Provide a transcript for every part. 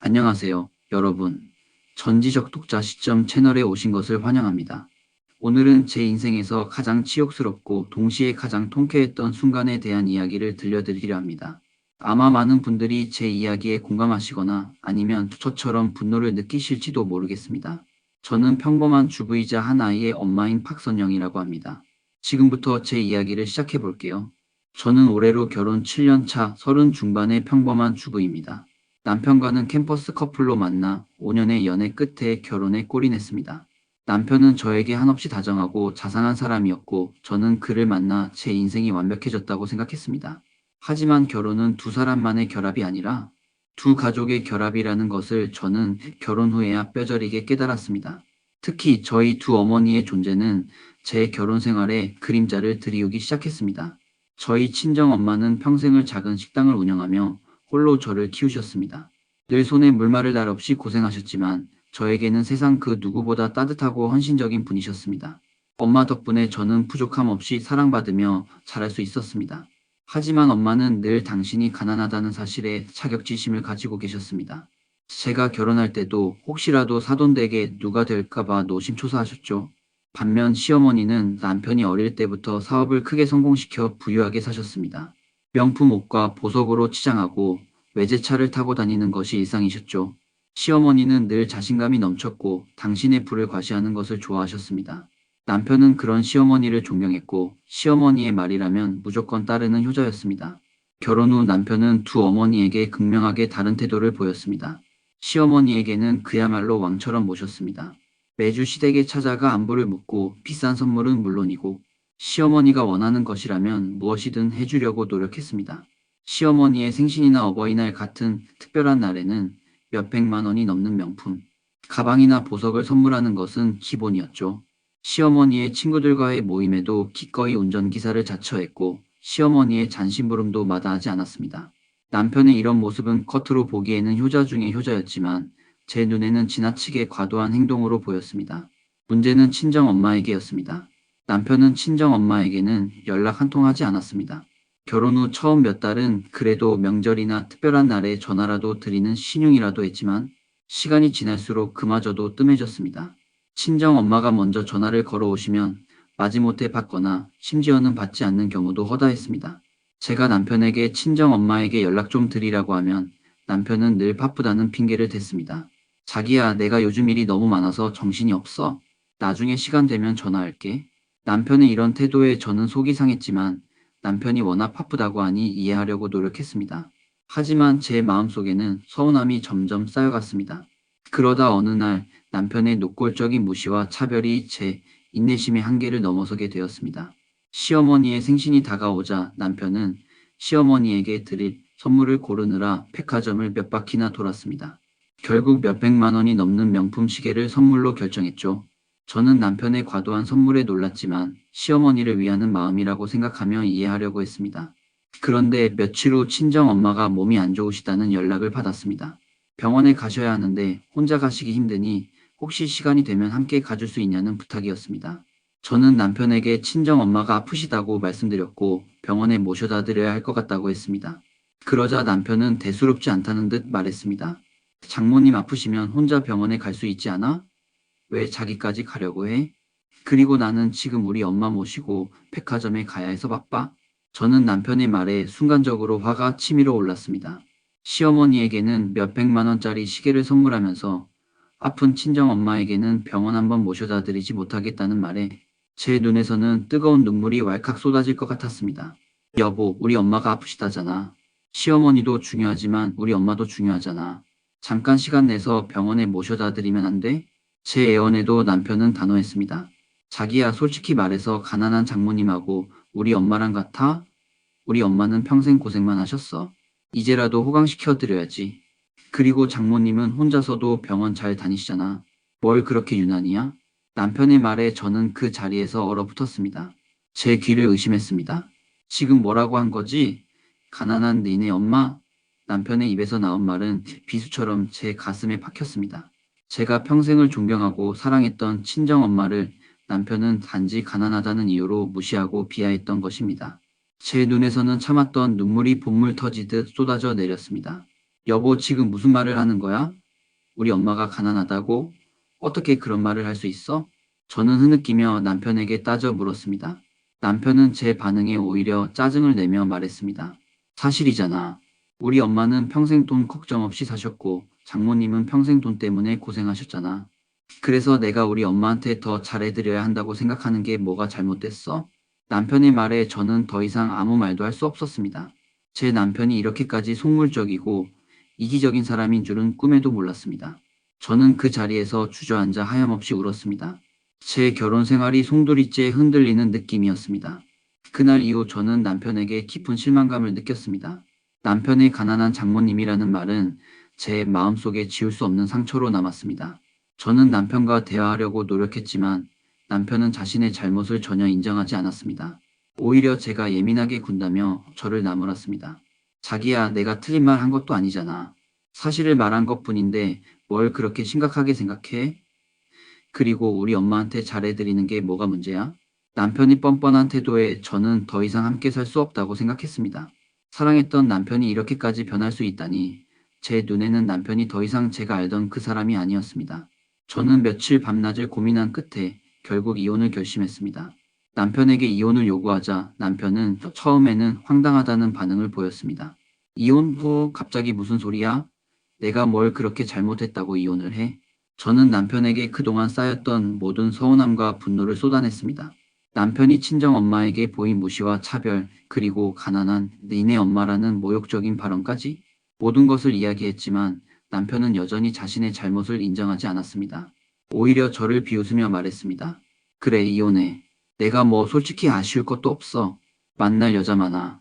안녕하세요, 여러분. 전지적 독자 시점 채널에 오신 것을 환영합니다. 오늘은 제 인생에서 가장 치욕스럽고 동시에 가장 통쾌했던 순간에 대한 이야기를 들려드리려 합니다. 아마 많은 분들이 제 이야기에 공감하시거나 아니면 저처럼 분노를 느끼실지도 모르겠습니다. 저는 평범한 주부이자 한 아이의 엄마인 박선영이라고 합니다. 지금부터 제 이야기를 시작해 볼게요. 저는 올해로 결혼 7년 차 30 중반의 평범한 주부입니다. 남편과는 캠퍼스 커플로 만나 5년의 연애 끝에 결혼에 골인했습니다. 남편은 저에게 한없이 다정하고 자상한 사람이었고 저는 그를 만나 제 인생이 완벽해졌다고 생각했습니다. 하지만 결혼은 두 사람만의 결합이 아니라 두 가족의 결합이라는 것을 저는 결혼 후에야 뼈저리게 깨달았습니다. 특히 저희 두 어머니의 존재는 제 결혼 생활에 그림자를 들이우기 시작했습니다. 저희 친정엄마는 평생을 작은 식당을 운영하며 홀로 저를 키우셨습니다. 늘 손에 물마를 날 없이 고생하셨지만 저에게는 세상 그 누구보다 따뜻하고 헌신적인 분이셨습니다. 엄마 덕분에 저는 부족함 없이 사랑받으며 자랄 수 있었습니다. 하지만 엄마는 늘 당신이 가난하다는 사실에 자격지심을 가지고 계셨습니다. 제가 결혼할 때도 혹시라도 사돈댁에 누가 될까봐 노심초사하셨죠. 반면 시어머니는 남편이 어릴 때부터 사업을 크게 성공시켜 부유하게 사셨습니다. 명품 옷과 보석으로 치장하고 외제차를 타고 다니는 것이 일상이셨죠. 시어머니는 늘 자신감이 넘쳤고 당신의 부를 과시하는 것을 좋아하셨습니다. 남편은 그런 시어머니를 존경했고 시어머니의 말이라면 무조건 따르는 효자였습니다. 결혼 후 남편은 두 어머니에게 극명하게 다른 태도를 보였습니다. 시어머니에게는 그야말로 왕처럼 모셨습니다. 매주 시댁에 찾아가 안부를 묻고 비싼 선물은 물론이고 시어머니가 원하는 것이라면 무엇이든 해주려고 노력했습니다. 시어머니의 생신이나 어버이날 같은 특별한 날에는 몇백만 원이 넘는 명품, 가방이나 보석을 선물하는 것은 기본이었죠. 시어머니의 친구들과의 모임에도 기꺼이 운전기사를 자처했고 시어머니의 잔심부름도 마다하지 않았습니다. 남편의 이런 모습은 겉으로 보기에는 효자 중의 효자였지만 제 눈에는 지나치게 과도한 행동으로 보였습니다. 문제는 친정엄마에게였습니다. 남편은 친정엄마에게는 연락 한 통 하지 않았습니다. 결혼 후 처음 몇 달은 그래도 명절이나 특별한 날에 전화라도 드리는 신용이라도 했지만 시간이 지날수록 그마저도 뜸해졌습니다. 친정엄마가 먼저 전화를 걸어오시면 마지못해 받거나 심지어는 받지 않는 경우도 허다했습니다. 제가 남편에게 친정엄마에게 연락 좀 드리라고 하면 남편은 늘 바쁘다는 핑계를 댔습니다. 자기야, 내가 요즘 일이 너무 많아서 정신이 없어. 나중에 시간 되면 전화할게. 남편의 이런 태도에 저는 속이 상했지만 남편이 워낙 바쁘다고 하니 이해하려고 노력했습니다. 하지만 제 마음속에는 서운함이 점점 쌓여갔습니다. 그러다 어느 날 남편의 노골적인 무시와 차별이 제 인내심의 한계를 넘어서게 되었습니다. 시어머니의 생신이 다가오자 남편은 시어머니에게 드릴 선물을 고르느라 백화점을 몇 바퀴나 돌았습니다. 결국 몇백만 원이 넘는 명품 시계를 선물로 결정했죠. 저는 남편의 과도한 선물에 놀랐지만 시어머니를 위하는 마음이라고 생각하며 이해하려고 했습니다. 그런데 며칠 후 친정엄마가 몸이 안 좋으시다는 연락을 받았습니다. 병원에 가셔야 하는데 혼자 가시기 힘드니 혹시 시간이 되면 함께 가줄 수 있냐는 부탁이었습니다. 저는 남편에게 친정엄마가 아프시다고 말씀드렸고 병원에 모셔다 드려야 할 것 같다고 했습니다. 그러자 남편은 대수롭지 않다는 듯 말했습니다. 장모님 아프시면 혼자 병원에 갈 수 있지 않아? 왜 자기까지 가려고 해? 그리고 나는 지금 우리 엄마 모시고 백화점에 가야 해서 바빠? 저는 남편의 말에 순간적으로 화가 치밀어 올랐습니다. 시어머니에게는 몇백만 원짜리 시계를 선물하면서 아픈 친정엄마에게는 병원 한번 모셔다 드리지 못하겠다는 말에 제 눈에서는 뜨거운 눈물이 왈칵 쏟아질 것 같았습니다. 여보, 우리 엄마가 아프시다잖아. 시어머니도 중요하지만 우리 엄마도 중요하잖아. 잠깐 시간 내서 병원에 모셔다 드리면 안 돼? 제 애원에도 남편은 단호했습니다. 자기야, 솔직히 말해서 가난한 장모님하고 우리 엄마랑 같아? 우리 엄마는 평생 고생만 하셨어. 이제라도 호강시켜드려야지. 그리고 장모님은 혼자서도 병원 잘 다니시잖아. 뭘 그렇게 유난이야? 남편의 말에 저는 그 자리에서 얼어붙었습니다. 제 귀를 의심했습니다. 지금 뭐라고 한 거지? 가난한 니네 엄마? 남편의 입에서 나온 말은 비수처럼 제 가슴에 박혔습니다. 제가 평생을 존경하고 사랑했던 친정엄마를 남편은 단지 가난하다는 이유로 무시하고 비하했던 것입니다. 제 눈에서는 참았던 눈물이 본물 터지듯 쏟아져 내렸습니다. 여보, 지금 무슨 말을 하는 거야? 우리 엄마가 가난하다고? 어떻게 그런 말을 할 수 있어? 저는 흐느끼며 남편에게 따져 물었습니다. 남편은 제 반응에 오히려 짜증을 내며 말했습니다. 사실이잖아. 우리 엄마는 평생 돈 걱정 없이 사셨고 장모님은 평생 돈 때문에 고생하셨잖아. 그래서 내가 우리 엄마한테 더 잘해드려야 한다고 생각하는 게 뭐가 잘못됐어? 남편의 말에 저는 더 이상 아무 말도 할 수 없었습니다. 제 남편이 이렇게까지 속물적이고 이기적인 사람인 줄은 꿈에도 몰랐습니다. 저는 그 자리에서 주저앉아 하염없이 울었습니다. 제 결혼 생활이 송두리째 흔들리는 느낌이었습니다. 그날 이후 저는 남편에게 깊은 실망감을 느꼈습니다. 남편의 가난한 장모님이라는 말은 제 마음속에 지울 수 없는 상처로 남았습니다. 저는 남편과 대화하려고 노력했지만 남편은 자신의 잘못을 전혀 인정하지 않았습니다. 오히려 제가 예민하게 군다며 저를 나무랐습니다. 자기야, 내가 틀린 말 한 것도 아니잖아. 사실을 말한 것뿐인데 뭘 그렇게 심각하게 생각해? 그리고 우리 엄마한테 잘해드리는 게 뭐가 문제야? 남편이 뻔뻔한 태도에 저는 더 이상 함께 살 수 없다고 생각했습니다. 사랑했던 남편이 이렇게까지 변할 수 있다니 제 눈에는 남편이 더 이상 제가 알던 그 사람이 아니었습니다. 저는 며칠 밤낮을 고민한 끝에 결국 이혼을 결심했습니다. 남편에게 이혼을 요구하자 남편은 처음에는 황당하다는 반응을 보였습니다. 이혼 후 갑자기 무슨 소리야? 내가 뭘 그렇게 잘못했다고 이혼을 해? 저는 남편에게 그동안 쌓였던 모든 서운함과 분노를 쏟아냈습니다. 남편이 친정엄마에게 보인 무시와 차별, 그리고 가난한 니네 엄마라는 모욕적인 발언까지 모든 것을 이야기했지만 남편은 여전히 자신의 잘못을 인정하지 않았습니다. 오히려 저를 비웃으며 말했습니다. 그래, 이혼해. 내가 뭐 솔직히 아쉬울 것도 없어. 만날 여자 많아.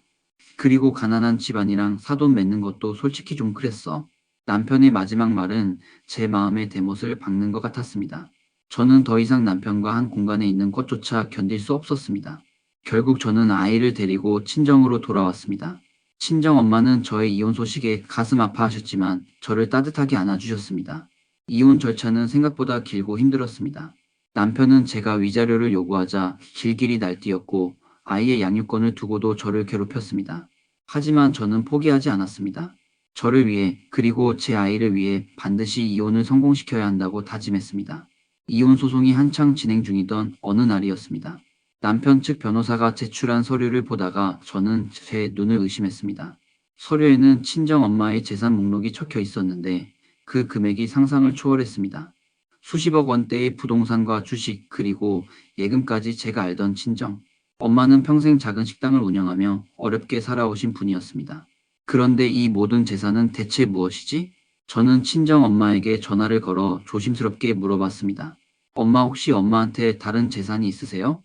그리고 가난한 집안이랑 사돈 맺는 것도 솔직히 좀 그랬어. 남편의 마지막 말은 제 마음의 대못을 박는 것 같았습니다. 저는 더 이상 남편과 한 공간에 있는 것조차 견딜 수 없었습니다. 결국 저는 아이를 데리고 친정으로 돌아왔습니다. 친정엄마는 저의 이혼 소식에 가슴 아파하셨지만 저를 따뜻하게 안아주셨습니다. 이혼 절차는 생각보다 길고 힘들었습니다. 남편은 제가 위자료를 요구하자 길길이 날뛰었고 아이의 양육권을 두고도 저를 괴롭혔습니다. 하지만 저는 포기하지 않았습니다. 저를 위해 그리고 제 아이를 위해 반드시 이혼을 성공시켜야 한다고 다짐했습니다. 이혼 소송이 한창 진행 중이던 어느 날이었습니다. 남편 측 변호사가 제출한 서류를 보다가 저는 제 눈을 의심했습니다. 서류에는 친정엄마의 재산 목록이 적혀 있었는데 그 금액이 상상을 초월했습니다. 수십억 원대의 부동산과 주식 그리고 예금까지 제가 알던 친정. 엄마는 평생 작은 식당을 운영하며 어렵게 살아오신 분이었습니다. 그런데 이 모든 재산은 대체 무엇이지? 저는 친정엄마에게 전화를 걸어 조심스럽게 물어봤습니다. 엄마, 혹시 엄마한테 다른 재산이 있으세요?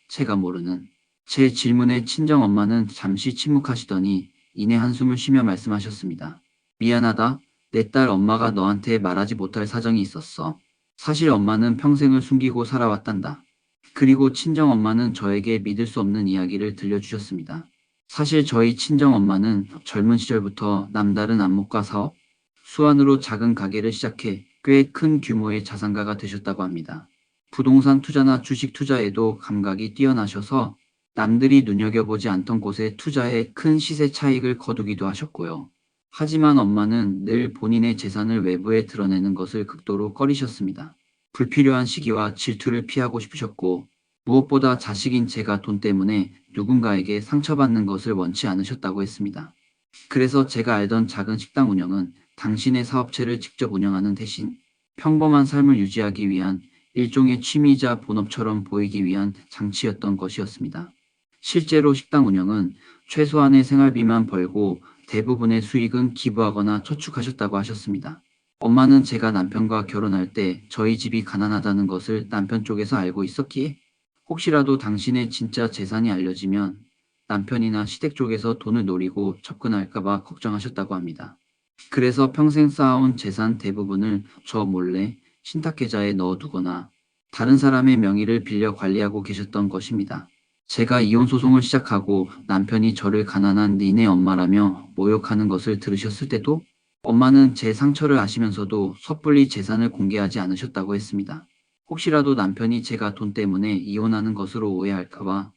제가 모르는. 제 질문에 친정엄마는 잠시 침묵하시더니 이내 한숨을 쉬며 말씀하셨습니다. 미안하다. 내 딸 엄마가 너한테 말하지 못할 사정이 있었어. 사실 엄마는 평생을 숨기고 살아왔단다. 그리고 친정엄마는 저에게 믿을 수 없는 이야기를 들려주셨습니다. 사실 저희 친정엄마는 젊은 시절부터 남다른 안목과 사업, 수완으로 작은 가게를 시작해 꽤 큰 규모의 자산가가 되셨다고 합니다. 부동산 투자나 주식 투자에도 감각이 뛰어나셔서 남들이 눈여겨보지 않던 곳에 투자해 큰 시세 차익을 거두기도 하셨고요. 하지만 엄마는 늘 본인의 재산을 외부에 드러내는 것을 극도로 꺼리셨습니다. 불필요한 시기와 질투를 피하고 싶으셨고 무엇보다 자식인 제가 돈 때문에 누군가에게 상처받는 것을 원치 않으셨다고 했습니다. 그래서 제가 알던 작은 식당 운영은 당신의 사업체를 직접 운영하는 대신 평범한 삶을 유지하기 위한 일종의 취미이자 본업처럼 보이기 위한 장치였던 것이었습니다. 실제로 식당 운영은 최소한의 생활비만 벌고 대부분의 수익은 기부하거나 저축하셨다고 하셨습니다. 엄마는 제가 남편과 결혼할 때 저희 집이 가난하다는 것을 남편 쪽에서 알고 있었기에 혹시라도 당신의 진짜 재산이 알려지면 남편이나 시댁 쪽에서 돈을 노리고 접근할까봐 걱정하셨다고 합니다. 그래서 평생 쌓아온 재산 대부분을 저 몰래 신탁계좌에 넣어두거나 다른 사람의 명의를 빌려 관리하고 계셨던 것입니다. 제가 이혼 소송을 시작하고 남편이 저를 가난한 니네 엄마라며 모욕하는 것을 들으셨을 때도 엄마는 제 상처를 아시면서도 섣불리 재산을 공개하지 않으셨다고 했습니다. 혹시라도 남편이 제가 돈 때문에 이혼하는 것으로 오해할까봐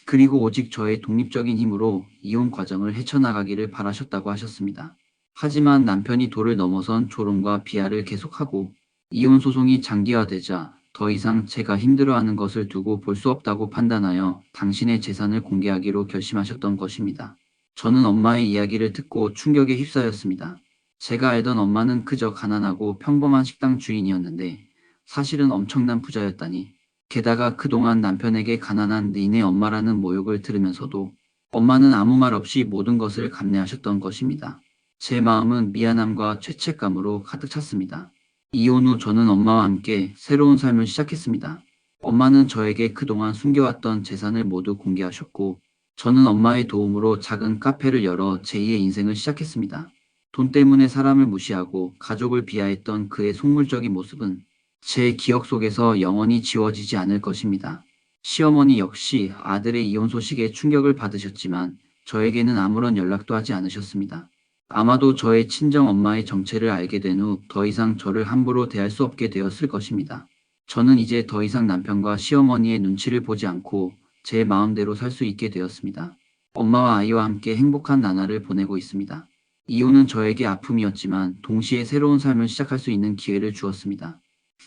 그리고 오직 저의 독립적인 힘으로 이혼 과정을 헤쳐나가기를 바라셨다고 하셨습니다. 하지만 남편이 도를 넘어선 조롱과 비하를 계속하고 이혼 소송이 장기화되자 더 이상 제가 힘들어하는 것을 두고 볼 수 없다고 판단하여 당신의 재산을 공개하기로 결심하셨던 것입니다. 저는 엄마의 이야기를 듣고 충격에 휩싸였습니다. 제가 알던 엄마는 그저 가난하고 평범한 식당 주인이었는데 사실은 엄청난 부자였다니. 게다가 그동안 남편에게 가난한 니네 엄마라는 모욕을 들으면서도 엄마는 아무 말 없이 모든 것을 감내하셨던 것입니다. 제 마음은 미안함과 죄책감으로 가득 찼습니다. 이혼 후 저는 엄마와 함께 새로운 삶을 시작했습니다. 엄마는 저에게 그동안 숨겨왔던 재산을 모두 공개하셨고, 저는 엄마의 도움으로 작은 카페를 열어 제2의 인생을 시작했습니다. 돈 때문에 사람을 무시하고 가족을 비하했던 그의 속물적인 모습은 제 기억 속에서 영원히 지워지지 않을 것입니다. 시어머니 역시 아들의 이혼 소식에 충격을 받으셨지만 저에게는 아무런 연락도 하지 않으셨습니다. 아마도 저의 친정 엄마의 정체를 알게 된 후 더 이상 저를 함부로 대할 수 없게 되었을 것입니다. 저는 이제 더 이상 남편과 시어머니의 눈치를 보지 않고 제 마음대로 살 수 있게 되었습니다. 엄마와 아이와 함께 행복한 나날을 보내고 있습니다. 이혼은 저에게 아픔이었지만 동시에 새로운 삶을 시작할 수 있는 기회를 주었습니다.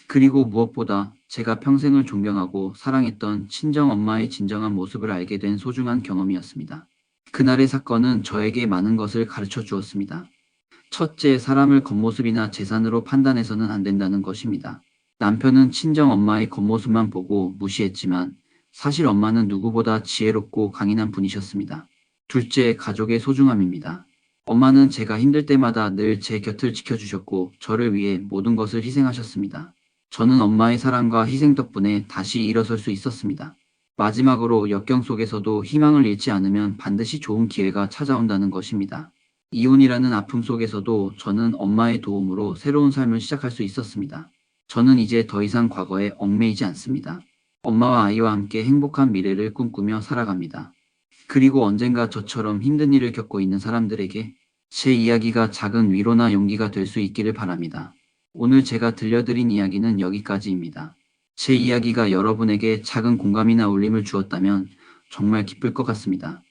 그리고 무엇보다 제가 평생을 존경하고 사랑했던 친정 엄마의 진정한 모습을 알게 된 소중한 경험이었습니다. 그날의 사건은 저에게 많은 것을 가르쳐 주었습니다. 첫째, 사람을 겉모습이나 재산으로 판단해서는 안 된다는 것입니다. 남편은 친정 엄마의 겉모습만 보고 무시했지만 사실 엄마는 누구보다 지혜롭고 강인한 분이셨습니다. 둘째, 가족의 소중함입니다. 엄마는 제가 힘들 때마다 늘 제 곁을 지켜주셨고 저를 위해 모든 것을 희생하셨습니다. 저는 엄마의 사랑과 희생 덕분에 다시 일어설 수 있었습니다. 마지막으로 역경 속에서도 희망을 잃지 않으면 반드시 좋은 기회가 찾아온다는 것입니다. 이혼이라는 아픔 속에서도 저는 엄마의 도움으로 새로운 삶을 시작할 수 있었습니다. 저는 이제 더 이상 과거에 얽매이지 않습니다. 엄마와 아이와 함께 행복한 미래를 꿈꾸며 살아갑니다. 그리고 언젠가 저처럼 힘든 일을 겪고 있는 사람들에게 제 이야기가 작은 위로나 용기가 될 수 있기를 바랍니다. 오늘 제가 들려드린 이야기는 여기까지입니다. 제 이야기가 여러분에게 작은 공감이나 울림을 주었다면 정말 기쁠 것 같습니다.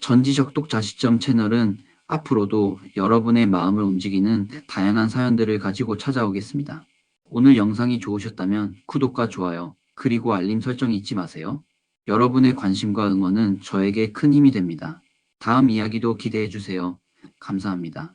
전지적 독자 시점 채널은 앞으로도 여러분의 마음을 움직이는 다양한 사연들을 가지고 찾아오겠습니다. 오늘 영상이 좋으셨다면 구독과 좋아요, 그리고 알림 설정 잊지 마세요. 여러분의 관심과 응원은 저에게 큰 힘이 됩니다. 다음 이야기도 기대해 주세요. 감사합니다.